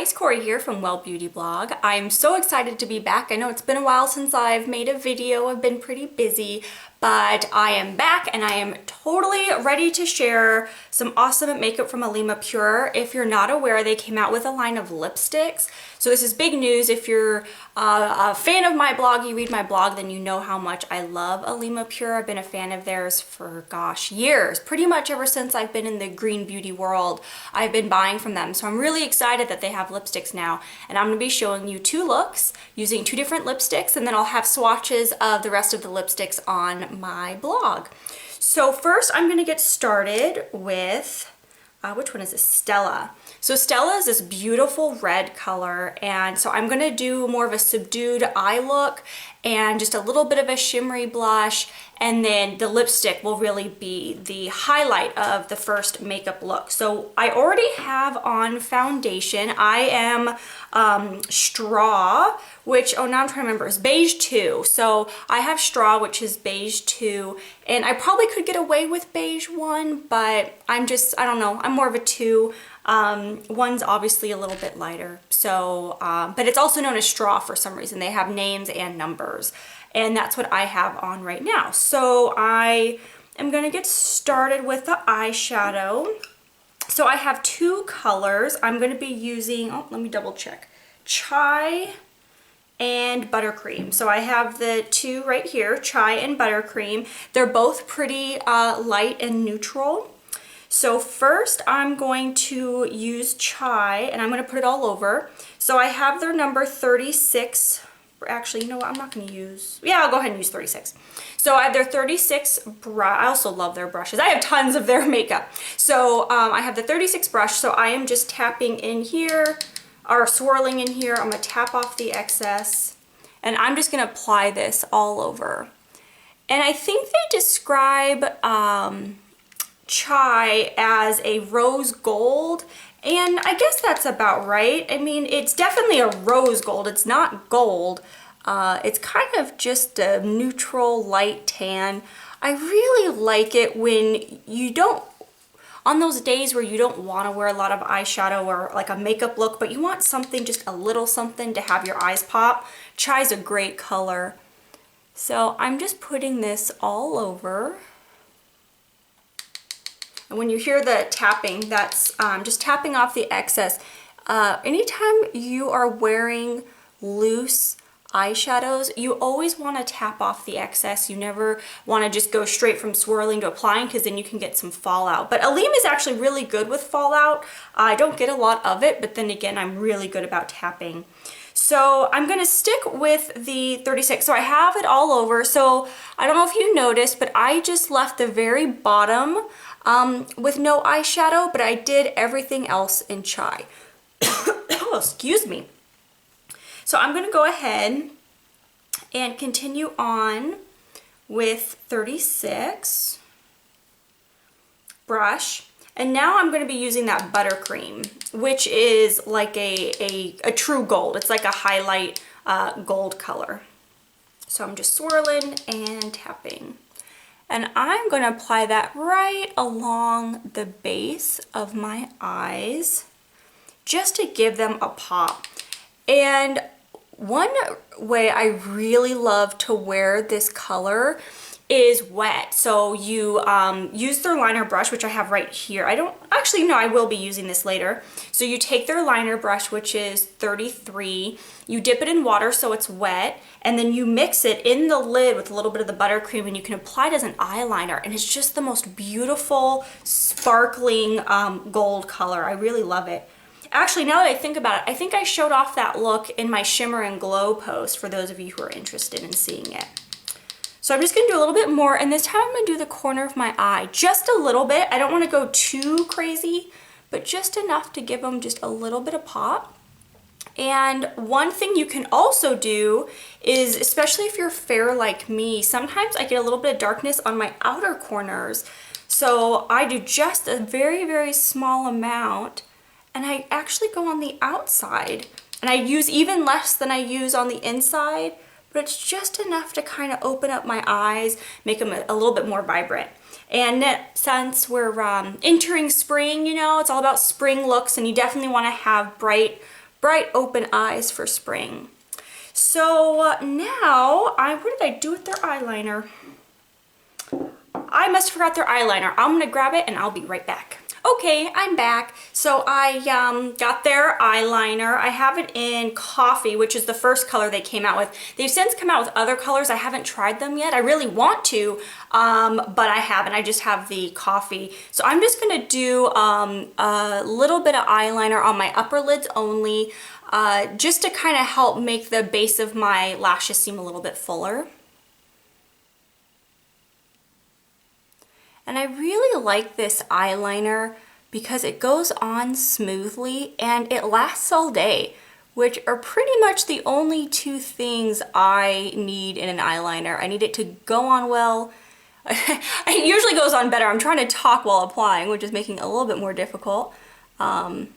guys, Corey here from Well Beauty Blog. I'm so excited to be back. I know it's been a while since I've made a video. I've been pretty busy, but I am back and I am totally ready to share some awesome makeup from Alima Pure. If you're not aware, they came out with a line of lipsticks. So this is big news. If you're a fan of my blog, you read my blog, then you know how much I love Alima Pure. I've been a fan of theirs for, gosh, years. Pretty much ever since I've been in the green beauty world, I've been buying from them. So I'm really excited that they have lipsticks now. And I'm gonna be showing you two looks using two different lipsticks, and then I'll have swatches of the rest of the lipsticks on my blog. So first I'm gonna get started with, which one is this? Stella. So Stella is this beautiful red color, and so I'm gonna do more of a subdued eye look and just a little bit of a shimmery blush, and then the lipstick will really be the highlight of the first makeup look. So I already have on foundation. I am Straw, which, oh, now I'm trying to remember, is Beige 2. So I have Straw, which is Beige 2, and I probably could get away with Beige 1, but I don't know, I'm more of a 2. One's obviously a little bit lighter, so but it's also known as Straw for some reason. They have names and numbers, and that's what I have on right now. So I am gonna get started with the eyeshadow. So I have two colors. I'm gonna be using, oh, let me double check, Chai and Buttercream. So I have the two right here, Chai and Buttercream. They're both pretty light and neutral. So first I'm going to use Chai, and I'm going to put it all over. So I have their number 36. Actually, you know what? I'm not going to use, yeah, I'll go ahead and use 36. So I have their 36 brush. I also love their brushes. I have tons of their makeup. So I have the 36 brush. So I am just tapping in here, or swirling in here. I'm going to tap off the excess, and I'm just going to apply this all over. And I think they describe Chai as a rose gold, and I guess that's about right. I mean, it's definitely a rose gold. It's not gold. It's kind of just a neutral light tan. I really like it when you don't, on those days where you don't want to wear a lot of eyeshadow or like a makeup look, but you want something, just a little something to have your eyes pop. Chai's a great color. So I'm just putting this all over. And when you hear the tapping, that's just tapping off the excess. Anytime you are wearing loose eyeshadows, you always want to tap off the excess. You never want to just go straight from swirling to applying, because then you can get some fallout. But Alima is actually really good with fallout. I don't get a lot of it, but then again, I'm really good about tapping. So I'm going to stick with the 36. So I have it all over. So I don't know if you noticed, but I just left the very bottom with no eyeshadow, but I did everything else in Chai. Oh, excuse me. So I'm going to go ahead and continue on with 36 brush. And now I'm going to be using that Buttercream, which is like a true gold. It's like a highlight gold color. So I'm just swirling and tapping. And I'm going to apply that right along the base of my eyes, just to give them a pop. And one way I really love to wear this color is wet. So you use their liner brush, which I have right here. I will be using this later. So you take their liner brush, which is 33, you dip it in water so it's wet, and then you mix it in the lid with a little bit of the buttercream, and you can apply it as an eyeliner, and it's just the most beautiful, sparkling gold color. I really love it. Actually, now that I think about it, I think I showed off that look in my Shimmer and Glow post for those of you who are interested in seeing it. So I'm just going to do a little bit more, and this time I'm going to do the corner of my eye, just a little bit. I don't want to go too crazy, but just enough to give them just a little bit of pop. And one thing you can also do is, especially if you're fair like me, sometimes I get a little bit of darkness on my outer corners. So I do just a very, very small amount, and I actually go on the outside. And I use even less than I use on the inside, but it's just enough to kind of open up my eyes, make them a little bit more vibrant. And since we're entering spring, you know, it's all about spring looks, and you definitely want to have bright bright open eyes for spring. So now, what did I do with their eyeliner? I must have forgot their eyeliner. I'm gonna grab it and I'll be right back. Okay, I'm back. So I got their eyeliner. I have it in coffee, which is the first color they came out with. They've since come out with other colors. I haven't tried them yet. I really want to, but I haven't. I just have the coffee. So I'm just gonna do a little bit of eyeliner on my upper lids only, just to kind of help make the base of my lashes seem a little bit fuller. And I really like this eyeliner because it goes on smoothly and it lasts all day, which are pretty much the only two things I need in an eyeliner. I need it to go on well. It usually goes on better. I'm trying to talk while applying, which is making it a little bit more difficult. But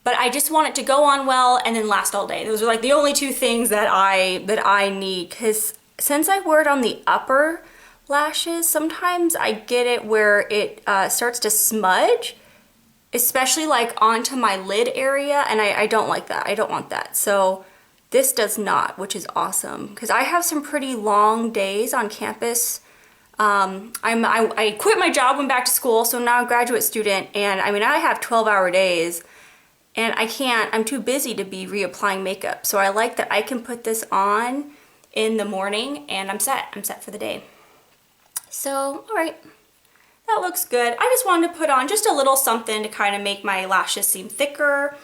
I just want it to go on well and then last all day. Those are like the only two things that I need, because since I wear it on the upper lashes, sometimes I get it where it starts to smudge, especially like onto my lid area, and I don't like that. I don't want that. So this does not, which is awesome, because I have some pretty long days on campus. I quit my job, went back to school, so now I'm a graduate student, and I mean, I have 12-hour days, and I'm too busy to be reapplying makeup. So I like that I can put this on in the morning and I'm set for the day. So, all right, that looks good. I just wanted to put on just a little something to kind of make my lashes seem thicker.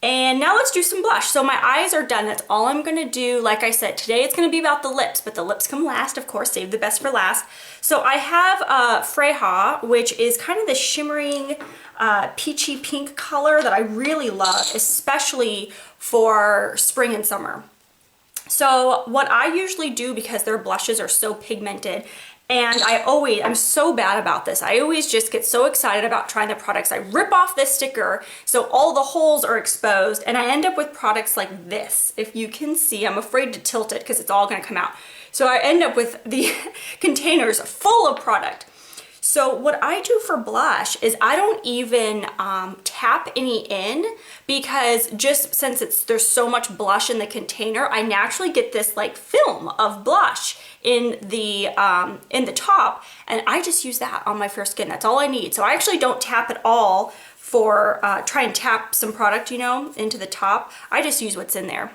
And now let's do some blush. So my eyes are done. That's all I'm gonna do. Like I said, today it's gonna be about the lips, but the lips come last, of course, save the best for last. So I have Freja, which is kind of the shimmering peachy pink color that I really love, especially for spring and summer. So what I usually do, because their blushes are so pigmented, and I'm so bad about this. I always just get so excited about trying the products. I rip off this sticker so all the holes are exposed, and I end up with products like this. If you can see, I'm afraid to tilt it because it's all gonna come out. So I end up with the containers full of product. So what I do for blush is I don't even tap any in, because just since there's so much blush in the container, I naturally get this like film of blush in the top, and I just use that on my fair skin. That's all I need. So I actually don't tap at all for try and tap some product, you know, into the top. I just use what's in there.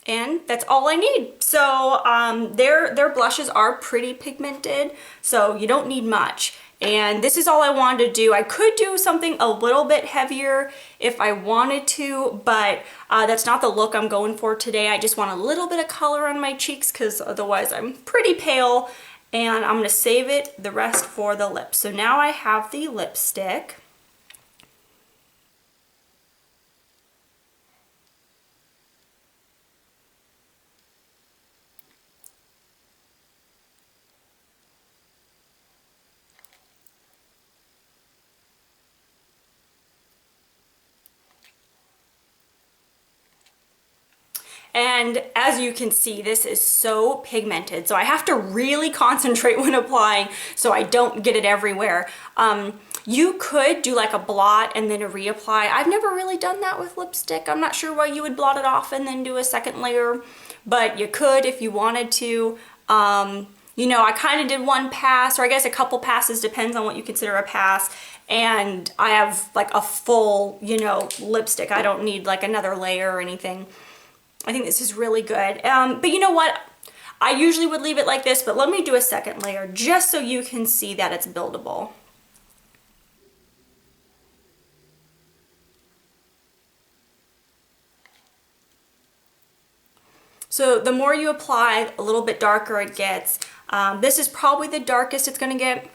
And that's all I need. So their blushes are pretty pigmented, so you don't need much. And this is all I wanted to do. I could do something a little bit heavier if I wanted to, but that's not the look I'm going for today. I just want a little bit of color on my cheeks, because otherwise I'm pretty pale, and I'm gonna save the rest for the lips. So now I have the lipstick. And as you can see, this is so pigmented, so I have to really concentrate when applying so I don't get it everywhere. You could do like a blot and then a reapply. I've never really done that with lipstick. I'm not sure why you would blot it off and then do a second layer, but you could if you wanted to. You know, I kind of did one pass, or I guess a couple passes, depends on what you consider a pass. And I have like a full, you know, lipstick. I don't need like another layer or anything. I think this is really good. But you know what? I usually would leave it like this, but let me do a second layer just so you can see that it's buildable. So the more you apply, a little bit darker it gets. This is probably the darkest it's gonna get.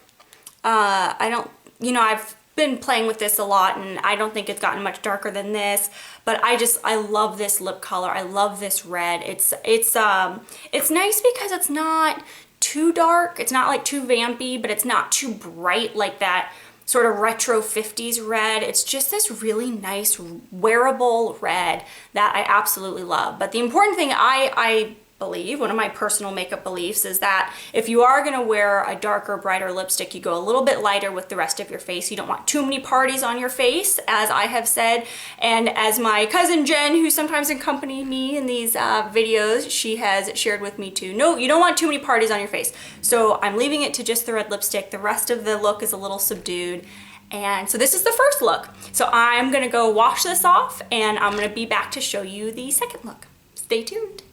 I've been playing with this a lot, and I don't think it's gotten much darker than this, but I love this lip color. I love this red. It's nice because it's not too dark. It's not like too vampy, but it's not too bright like that sort of retro 50s red. It's just this really nice wearable red that I absolutely love. But the important thing, I believe, one of my personal makeup beliefs is that if you are going to wear a darker, brighter lipstick, you go a little bit lighter with the rest of your face. You don't want too many parties on your face, as I have said. And as my cousin Jen, who sometimes accompanies me in these videos, she has shared with me too. No, you don't want too many parties on your face. So I'm leaving it to just the red lipstick. The rest of the look is a little subdued. And so this is the first look. So I'm gonna go wash this off and I'm gonna be back to show you the second look. Stay tuned.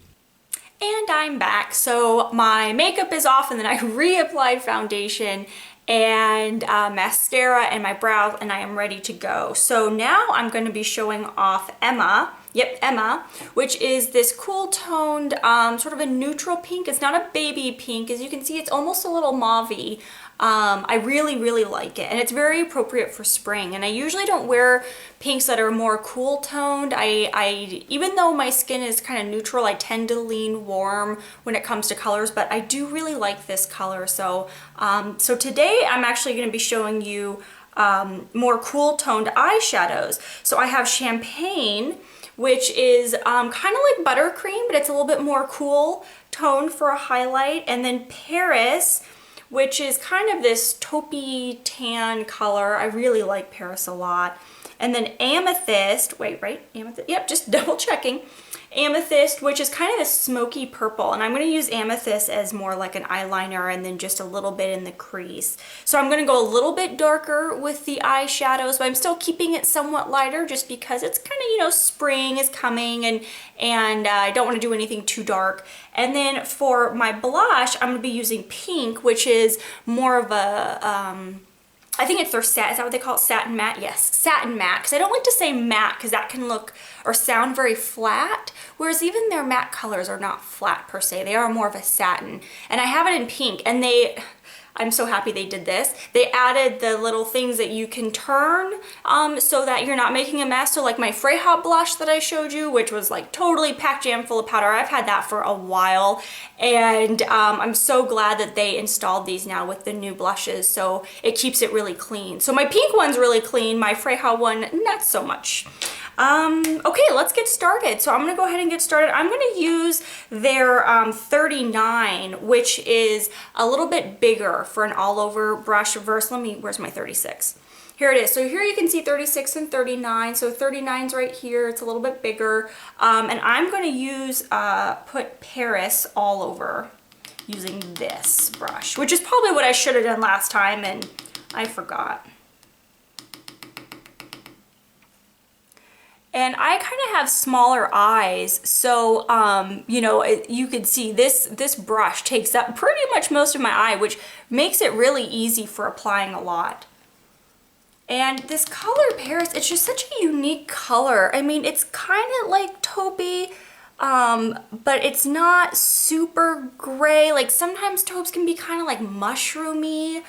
And I'm back. So my makeup is off and then I reapplied foundation and mascara and my brows, and I am ready to go. So now I'm gonna be showing off Emma. Yep, Emma, which is this cool toned, sort of a neutral pink. It's not a baby pink. As you can see, it's almost a little mauve-y. I really like it, and it's very appropriate for spring. And I usually don't wear pinks that are more cool toned. Even though my skin is kind of neutral, I tend to lean warm when it comes to colors, but I do really like this color. So, so today I'm actually going to be showing you more cool toned eyeshadows. So I have Champagne, which is kind of like buttercream, but it's a little bit more cool toned for a highlight. And then Paris, which is kind of this taupey tan color. I really like Paris a lot. And then Amethyst, wait, right? Amethyst, yep, just double checking. Amethyst, which is kind of this smoky purple, and I'm going to use Amethyst as more like an eyeliner and then just a little bit in the crease. So I'm going to go a little bit darker with the eyeshadows, but I'm still keeping it somewhat lighter just because it's kind of, you know, spring is coming and I don't want to do anything too dark. And then for my blush, I'm going to be using pink, which is more of a, I think it's their satin, is that what they call it? Satin matte? Yes, satin matte. Because I don't like to say matte because that can look or sound very flat, whereas even their matte colors are not flat per se. They are more of a satin. And I have it in pink, and I'm so happy they did this. They added the little things that you can turn so that you're not making a mess. So like my Freyja blush that I showed you, which was like totally packed jam full of powder. I've had that for a while, and I'm so glad that they installed these now with the new blushes. So it keeps it really clean. So my pink one's really clean. My Freyja one, not so much. Okay, let's get started. So I'm gonna go ahead and get started. I'm gonna use their 39, which is a little bit bigger for an all-over brush versus, where's my 36? Here it is. So here you can see 36 and 39. So 39's right here. It's a little bit bigger. And I'm gonna use, put Paris all over using this brush, which is probably what I should have done last time and I forgot. And I kind of have smaller eyes, so you know, you could see this brush takes up pretty much most of my eye, which makes it really easy for applying a lot. And this color Paris, it's just such a unique color. I mean, it's kind of like taupey, but it's not super gray. Like sometimes taupes can be kind of like mushroomy,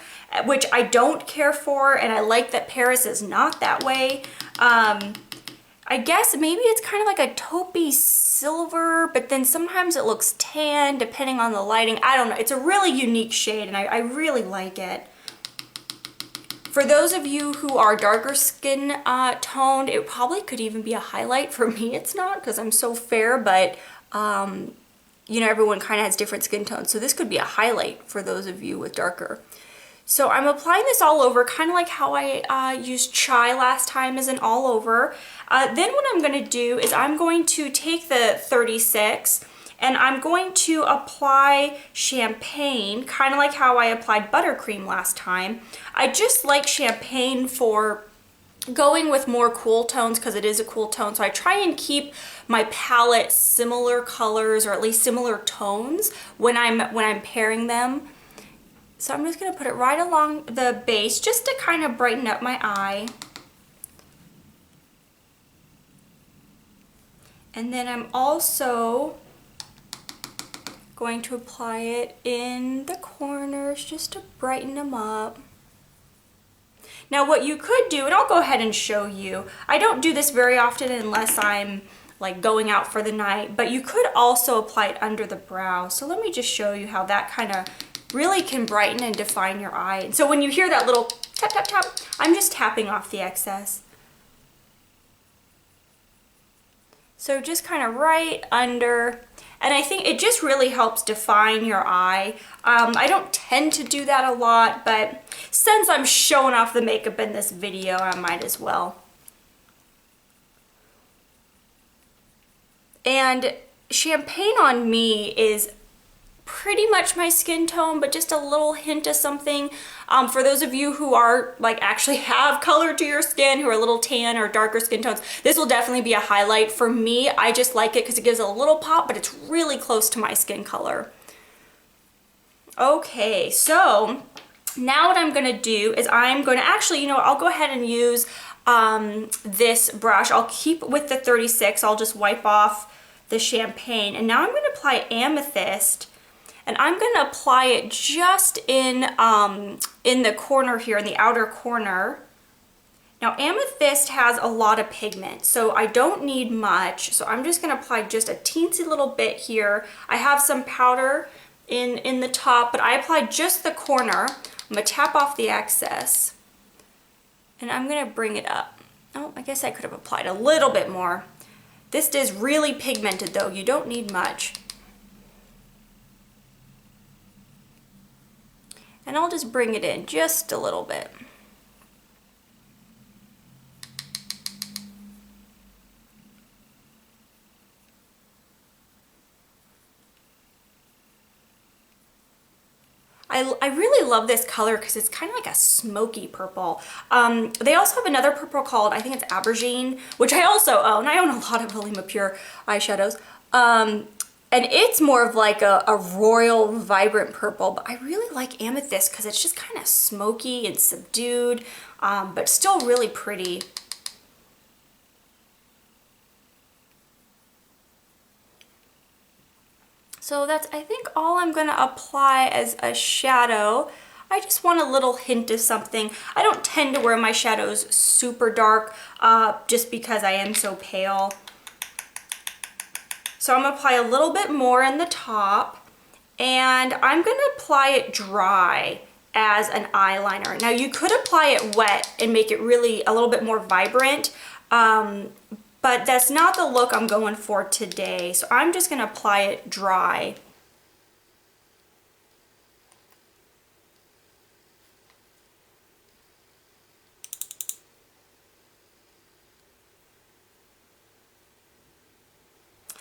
which I don't care for, and I like that Paris is not that way. I guess maybe it's kind of like a taupey silver, but then sometimes it looks tan depending on the lighting. I don't know. It's a really unique shade and I really like it. For those of you who are darker skin toned, it probably could even be a highlight. For me, it's not because I'm so fair, but you know, everyone kind of has different skin tones. So this could be a highlight for those of you with darker. So I'm applying this all over, kind of like how I used Chai last time as an all over. Then what I'm going to do is I'm going to take the 36 and I'm going to apply Champagne, kind of like how I applied buttercream last time. I just like Champagne for going with more cool tones because it is a cool tone. So I try and keep my palette similar colors, or at least similar tones when I'm pairing them. So I'm just going to put it right along the base just to kind of brighten up my eye. And then I'm also going to apply it in the corners just to brighten them up. Now what you could do, and I'll go ahead and show you, I don't do this very often unless I'm like going out for the night, but you could also apply it under the brow. So let me just show you how that kind of really can brighten and define your eye. And so when you hear that little tap, tap, tap, I'm just tapping off the excess. So just kind of right under, And I think it just really helps define your eye. I don't tend to do that a lot, but since I'm showing off the makeup in this video, I might as well. And Champagne on me is pretty much my skin tone, but just a little hint of something. For those of you who are like actually have color to your skin, who are a little tan or darker skin tones, this will definitely be a highlight. For me, I just like it because it gives a little pop, but it's really close to my skin color. Okay, so now what I'm gonna do is I'm gonna actually, you know, I'll go ahead and use this brush. I'll keep with the 36. I'll just wipe off the Champagne. And now I'm gonna apply Amethyst. And I'm going to apply it just in the corner here, in the outer corner. Now Amethyst has a lot of pigment, so I don't need much. So I'm just going to apply just a teensy little bit here. I have some powder in the top, but I applied just the corner. I'm going to tap off the excess. And I'm going to bring it up. Oh, I guess I could have applied a little bit more. This is really pigmented though. You don't need much. And I'll just bring it in just a little bit. I really love this color because it's kind of like a smoky purple. They also have another purple called, I think it's Aubergine, which I also own. I own a lot of Alima Pure eyeshadows. And it's more of like a royal vibrant purple, but I really like Amethyst because it's just kind of smoky and subdued, but still really pretty. So that's, I think, all I'm going to apply as a shadow. I just want a little hint of something. I don't tend to wear my shadows super dark just because I am so pale. So I'm going to apply a little bit more in the top, and I'm going to apply it dry as an eyeliner. Now you could apply it wet and make it really a little bit more vibrant, but that's not the look I'm going for today. So I'm just going to apply it dry.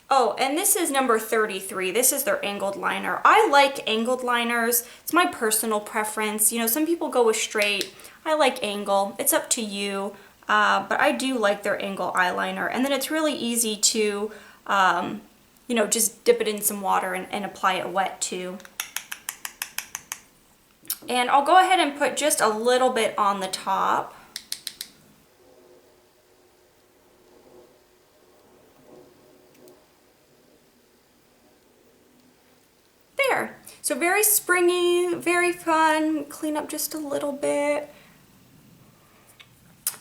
Oh, and this is number 33. This is their angled liner. I like angled liners. It's my personal preference. You know, some people go with straight. I like angle. It's up to you. But I do like their angle eyeliner. And then it's really easy to, you know, just dip it in some water and apply it wet too. And I'll go ahead and put just a little bit on the top. There. So very springy, very fun. Clean up just a little bit.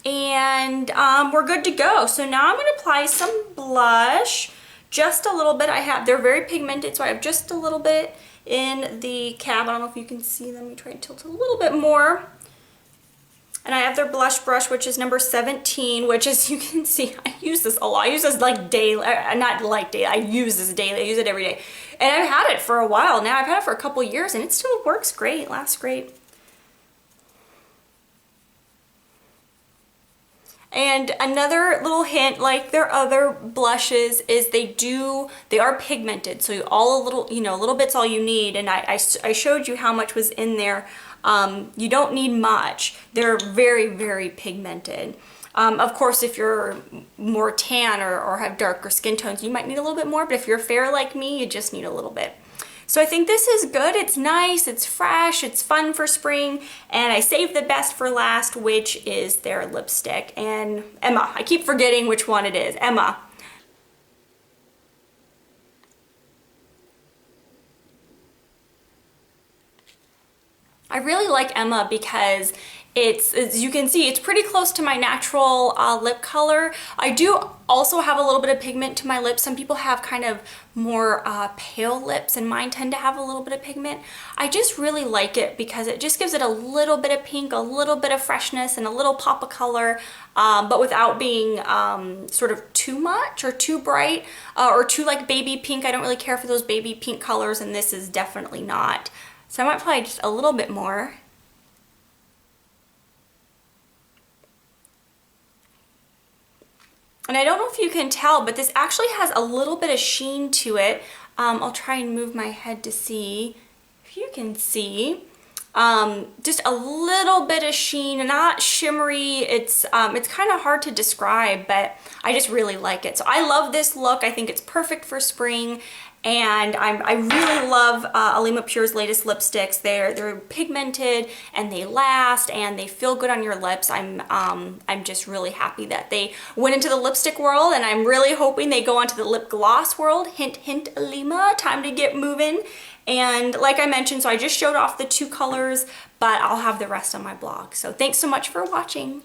And we're good to go. So now I'm going to apply some blush, just a little bit. They're very pigmented, so I have just a little bit in the cap. I don't know if you can see them. Let me try and tilt it a little bit more. And I have their blush brush, which is number 17, which, as you can see, I use this a lot. I use this like daily, not like daily, I use this daily. I use it every day. And I've had it for a while now. I've had it for a couple years and it still works great, lasts great. And another little hint, like their other blushes, is they are pigmented. So all a little, you know, a little bit's all you need. And I showed you how much was in there. You don't need much. They're very, very pigmented. Of course, if you're more tan or have darker skin tones, you might need a little bit more, but if you're fair like me, you just need a little bit. So I think this is good. It's nice, it's fresh, it's fun for spring, and I saved the best for last, which is their lipstick. And Emma, I keep forgetting which one it is. Emma. I really like Emma because It's, as you can see, it's pretty close to my natural lip color. I do also have a little bit of pigment to my lips. Some people have kind of more pale lips, and mine tend to have a little bit of pigment. I just really like it because it just gives it a little bit of pink, a little bit of freshness, and a little pop of color, but without being sort of too much or too bright or too like baby pink. I don't really care for those baby pink colors, and this is definitely not. So I might apply just a little bit more. And I don't know if you can tell, but this actually has a little bit of sheen to it. I'll try and move my head to see if you can see. Just a little bit of sheen, not shimmery. It's kind of hard to describe, but I just really like it. So I love this look. I think it's perfect for spring. And I really love Alima Pure's latest lipsticks. They're pigmented and they last and they feel good on your lips. I'm just really happy that they went into the lipstick world, and I'm really hoping they go onto the lip gloss world. Hint, hint, Alima, time to get moving. And like I mentioned, so I just showed off the 2 colors, but I'll have the rest on my blog. So thanks so much for watching.